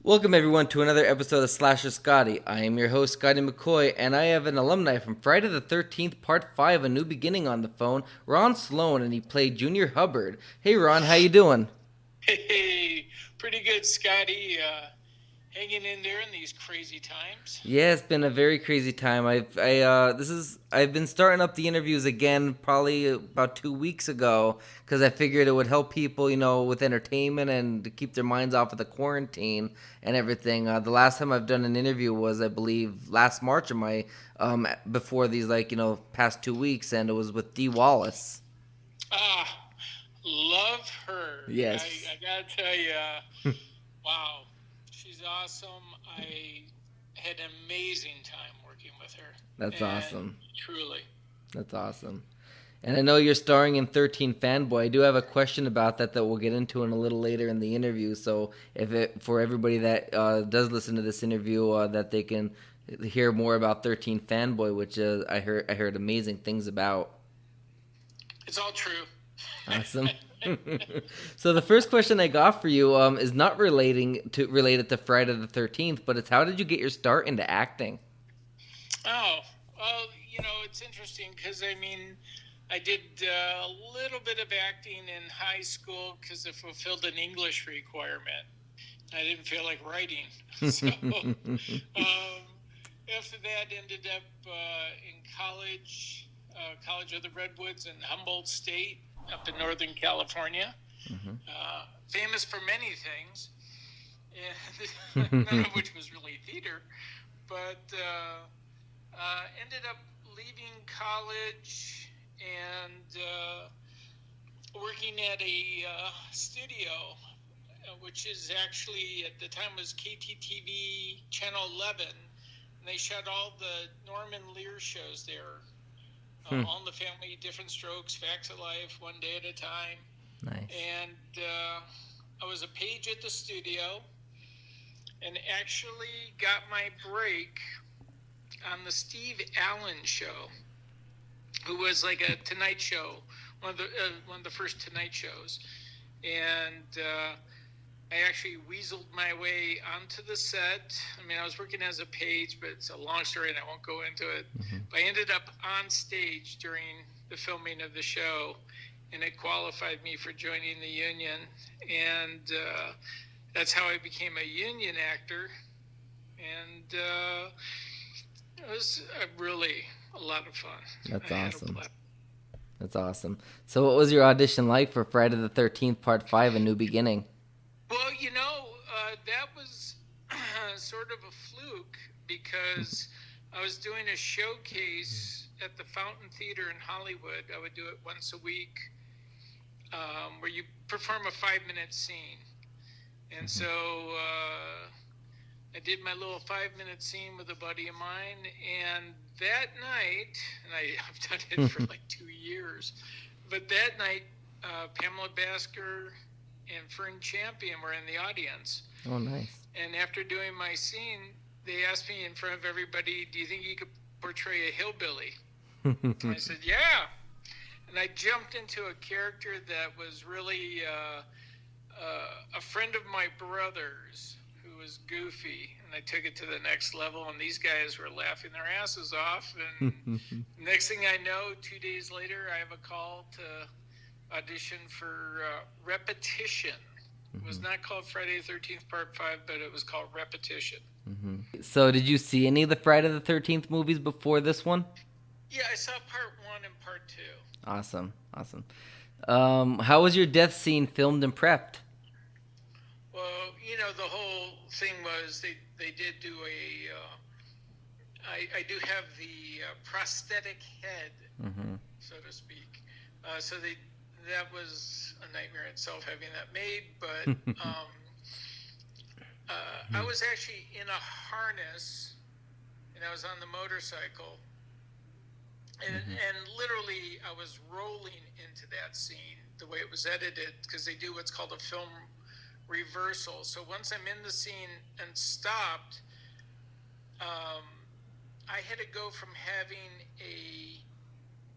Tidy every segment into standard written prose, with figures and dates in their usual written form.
Welcome everyone to another episode of Slasher Scotty. I am your host Scotty McCoy, and I have an alumni from Friday the 13th, Part 5, A New Beginning on the phone, Ron Sloan, and he played Junior Hubbard. Hey Ron, how you doing? Hey, pretty good, Scotty. Hanging in there in these crazy times. Yeah, it's been a very crazy time. I've been starting up the interviews again probably about 2 weeks ago because I figured it would help people, with entertainment and to keep their minds off of the quarantine and everything. The last time I've done an interview was, I believe, last March of my before these past 2 weeks, and it was with Dee Wallace. Ah, love her. Yes. I gotta tell you, wow, she's awesome. I had an amazing time working with her, That's and awesome. truly. That's awesome. And I know you're starring in 13 Fanboy. I do have a question about that we'll get into in a little later in the interview. So if it for everybody that does listen to this interview, that they can hear more about 13 Fanboy, which I heard amazing things about. It's all true. Awesome. So the first question I got for you is not related to Friday the 13th, but it's how did you get your start into acting? Oh, well, it's interesting because I did a little bit of acting in high school because it fulfilled an English requirement. I didn't feel like writing. So after that, ended up in college, College of the Redwoods in Humboldt State up in Northern California. Famous for many things, and none of which was really theater. But ended up leaving college and working at a studio, which is actually at the time was KTTV Channel 11. And they shot all the Norman Lear shows there. All in the Family, Different Strokes, Facts of Life, One Day at a Time. Nice. And I was a page at the studio and actually got my break on the Steve Allen show, who was like a Tonight Show, one of the first Tonight shows, and I actually weaseled my way onto the set. I was working as a page, but it's a long story, and I won't go into it. But I ended up on stage during the filming of the show, and it qualified me for joining the union, and that's how I became a union actor, and it was really a lot of fun. That's I had a awesome. blast. That's awesome. So what was your audition like for Friday the 13th, Part 5, A New Beginning? Well, that was sort of a fluke because I was doing a showcase at the Fountain Theater in Hollywood. I would do it once a week, where you perform a 5-minute scene. And so I did my little 5-minute scene with a buddy of mine. And that night, and I've done it for like 2 years, but that night, Pamela Basker and Fern Champion were in the audience. Oh, nice. And after doing my scene, they asked me in front of everybody, "Do you think you could portray a hillbilly?" And I said, "Yeah." And I jumped into a character that was really a friend of my brother's who was goofy. And I took it to the next level, and these guys were laughing their asses off. And next thing I know, 2 days later, I have a call to audition for Repetition. It was not called Friday the 13th Part 5, but it was called Repetition. So did you see any of the Friday the 13th movies before this one? Yeah, I saw Part 1 and Part 2. Awesome. Awesome. How was your death scene filmed and prepped? Well, the whole thing was they did do a. I do have the prosthetic head, so to speak. So that was a nightmare itself having that made, but I was actually in a harness, and I was on the motorcycle, and literally I was rolling into that scene the way it was edited, because they do what's called a film reversal. So once I'm in the scene and stopped, I had to go from having a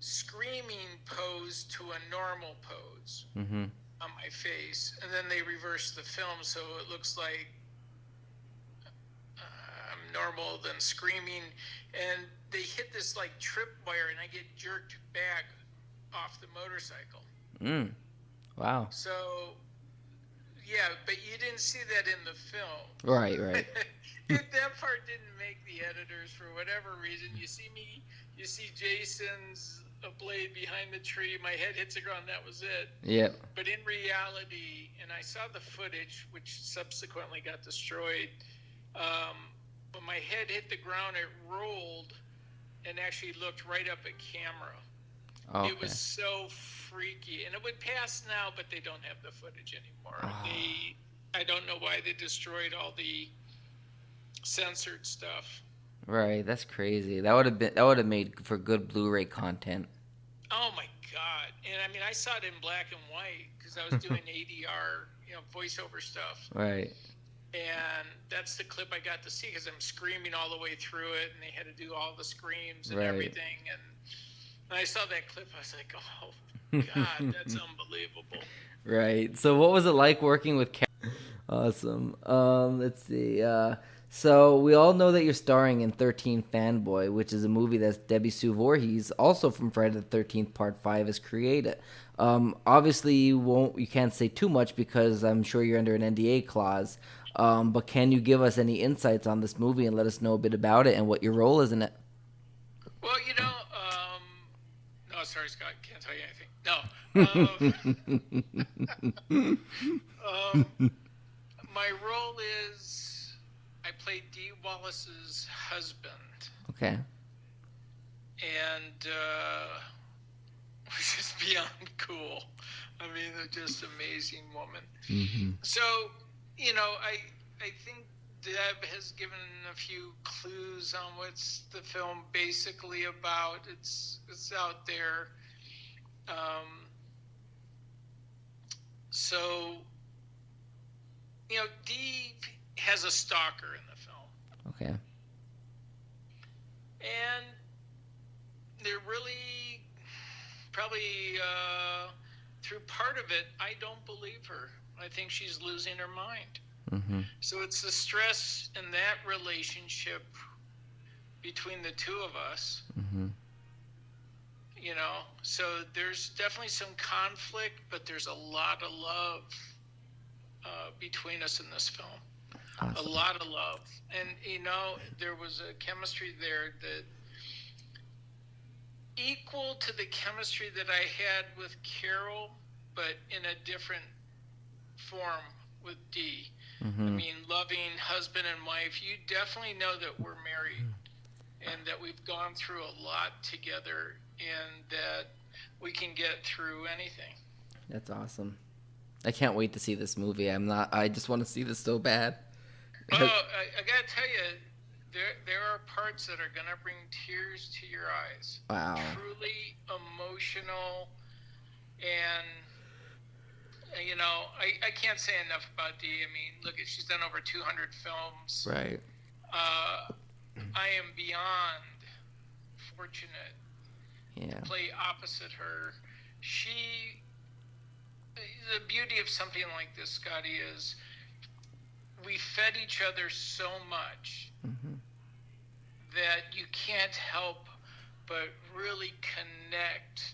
screaming pose to a normal pose on my face, and then they reversed the film so it looks like normal than screaming, and they hit this like tripwire, and I get jerked back off the motorcycle. Wow. So, yeah, but you didn't see that in the film. Right. That part didn't make the editors for whatever reason. You see Jason's a blade behind the tree. My head hits the ground. That was it. Yep. But in reality, and I saw the footage, which subsequently got destroyed. When my head hit the ground, it rolled and actually looked right up at camera. Okay. It was so freaky, and it would pass now, but they don't have the footage anymore. I don't know why they destroyed all the censored stuff. Right, that's crazy. That would have made for good Blu-ray content. Oh my God! And I mean, I saw it in black and white because I was doing ADR, voiceover stuff. Right. And that's the clip I got to see because I'm screaming all the way through it, and they had to do all the screams and Right. everything. And when I saw that clip, I was like, "Oh God, that's unbelievable." Right. So, what was it like working with? Awesome. Let's see. So we all know that you're starring in 13 Fanboy, which is a movie that Debbie Sue Voorhees, also from Friday the 13th Part 5, has created. Obviously, you can't say too much because I'm sure you're under an NDA clause. But can you give us any insights on this movie and let us know a bit about it and what your role is in it? Well, no, sorry, Scott, can't tell you anything. No. My role is I play Dee Wallace's husband. Okay. And which is beyond cool. I mean, they're just amazing woman. Mm-hmm. So, I think Deb has given a few clues on what's the film basically about. It's out there. So, Dee has a stalker in the film. Okay. And they're really probably through part of it, I don't believe her. I think she's losing her mind. Mm-hmm. So it's the stress in that relationship between the two of us. Mm-hmm. So there's definitely some conflict, but there's a lot of love between us in this film. Awesome. A lot of love. And, there was a chemistry there that equal to the chemistry that I had with Carol, but in a different form with Dee. Mm-hmm. I mean, loving husband and wife, you definitely know that we're married and that we've gone through a lot together and that we can get through anything. That's awesome. I can't wait to see this movie. I just want to see this so bad. Oh, I gotta tell you, there are parts that are gonna bring tears to your eyes. Wow. Truly emotional, and I can't say enough about Dee. I mean, look, she's done over 200 films. Right. I am beyond fortunate to play opposite her. The beauty of something like this, Scotty, is we fed each other so much that you can't help but really connect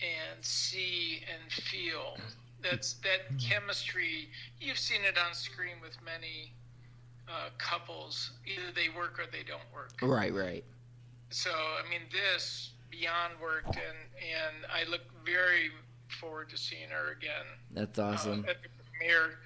and see and feel. That chemistry, you've seen it on screen with many couples. Either they work or they don't work. Right. So, I mean, this beyond worked, and I look very forward to seeing her again. That's awesome. At the premiere.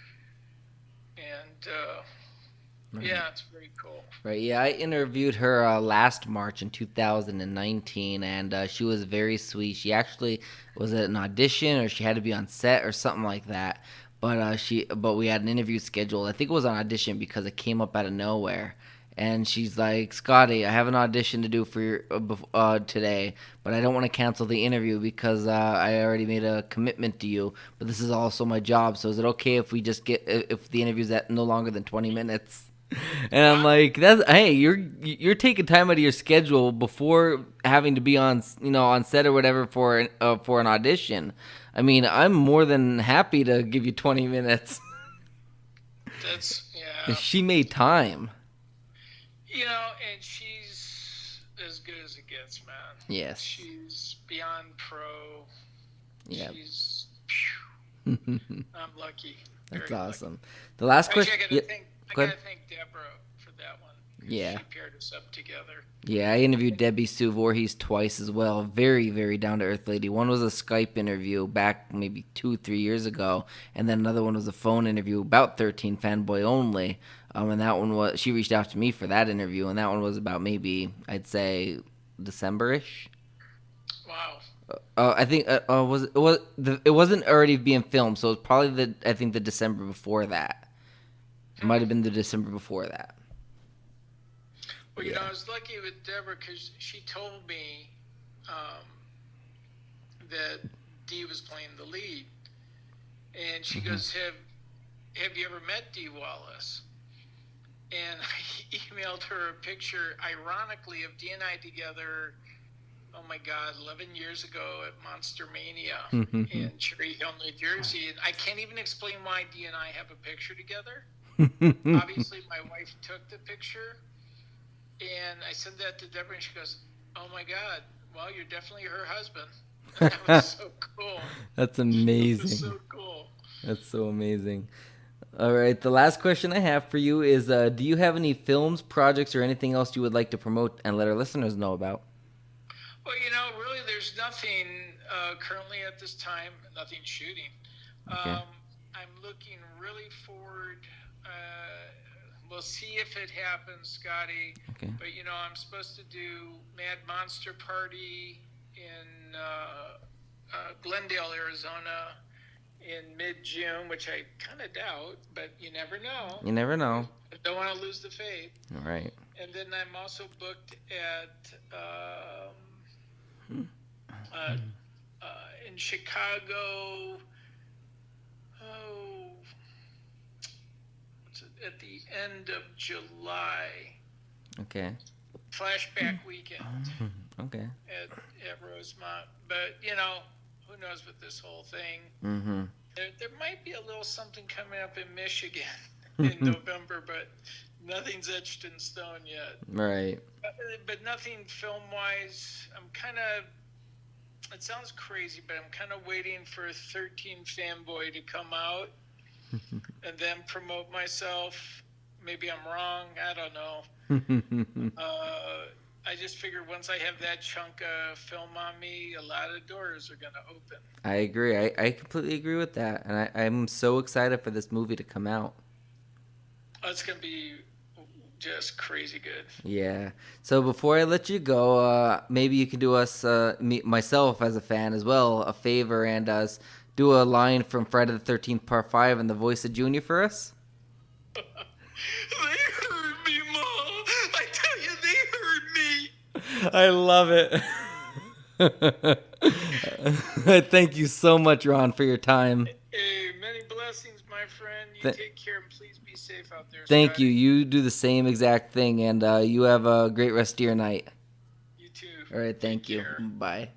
And yeah, it's very cool. Right. Yeah, I interviewed her last March in 2019, and she was very sweet. She actually was at an audition, or she had to be on set, or something like that. But we had an interview scheduled. I think it was an audition because it came up out of nowhere. And she's like, Scotty, I have an audition to do for your today, but I don't want to cancel the interview because I already made a commitment to you. But this is also my job, so is it okay if we just if the interview's at no longer than 20 minutes? And I'm like, hey, you're taking time out of your schedule before having to be on set or whatever for an audition. I mean, I'm more than happy to give you 20 minutes. Yeah. She made time. And she's as good as it gets, man. Yes. She's beyond pro. Yeah. She's. I'm lucky. That's Very awesome. lucky. The last Actually, question. I gotta thank Deborah for that one. Yeah. She paired us up together. Yeah, I interviewed Debbie Sue Voorhees twice as well. Very, very down to earth lady. One was a Skype interview back maybe 2-3 years ago, and then another one was a phone interview about 13 fanboy only. And that one was she reached out to me for that interview, and that one was about maybe I'd say December-ish. Wow. I think it wasn't already being filmed, so it was probably the December before that. It might have been the December before that. Well, I was lucky with Deborah because she told me that Dee was playing the lead, and she goes, "Have you ever met Dee Wallace?" And I emailed her a picture, ironically, of Dee and I together. Oh my God, 11 years ago at Monster Mania in Cherry Hill, New Jersey. And I can't even explain why Dee and I have a picture together. Obviously, my wife took the picture, and I sent that to Deborah, and she goes, "Oh my God, well, you're definitely her husband." And that was so cool. That's amazing. That was so cool. That's so amazing. All right, the last question I have for you is, do you have any films, projects, or anything else you would like to promote and let our listeners know about? Well, really, there's nothing currently at this time, nothing shooting. Okay. I'm looking really forward. We'll see if it happens, Scotty. Okay. But, I'm supposed to do Mad Monster Party in Glendale, Arizona in mid-June, which I kind of doubt, but you never know. You never know. I don't want to lose the faith. All right. And then I'm also booked at in Chicago. At the end of July. Okay. Flashback weekend. Okay. At Rosemont, but who knows with this whole thing. Mm-hmm. There might be a little something coming up in Michigan in November, but nothing's etched in stone yet. Right. But nothing film-wise. It sounds crazy, but I'm kind of waiting for 13 Fanboy to come out and then promote myself. Maybe I'm wrong. I don't know. I just figured once I have that chunk of film on me, a lot of doors are going to open. I agree. I completely agree with that. And I'm so excited for this movie to come out. Oh, it's going to be just crazy good. Yeah. So before I let you go, maybe you can do us, myself as a fan as well, a favor and do a line from Friday the 13th Part 5 in the voice of Junior for us? They heard me, Mom. I tell you, they heard me. I love it. Thank you so much, Ron, for your time. Hey, many blessings, my friend. You take care and please be safe out there. Thank Scotty. you. You do the same exact thing, and you have a great rest of your night. You too. All right, thank you. Care. Bye.